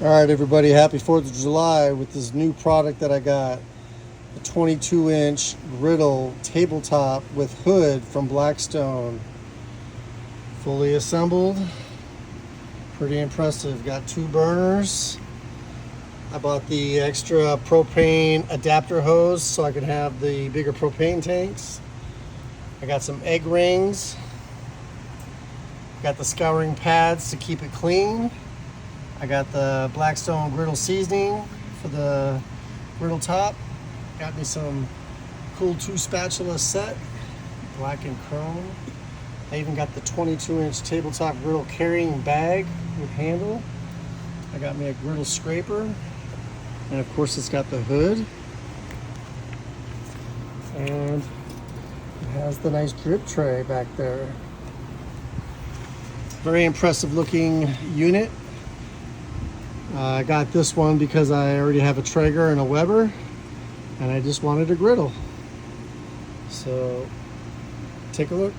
All right, everybody, happy 4th of July with this new product that I got. A 22-inch griddle tabletop with hood from Blackstone. Fully assembled. Pretty impressive. Got 2 burners. I bought the extra propane adapter hose so I could have the bigger propane tanks. I got some egg rings. Got the scouring pads to keep it clean. I got the Blackstone griddle seasoning for the griddle top. Got me some cool 2 spatula set, black and chrome. I even got the 22-inch tabletop griddle carrying bag with handle. I got me a griddle scraper, and of course it's got the hood. And it has the nice drip tray back there. Very impressive looking unit. I got this one because I already have a Traeger and a Weber, and I just wanted a griddle. So take a look.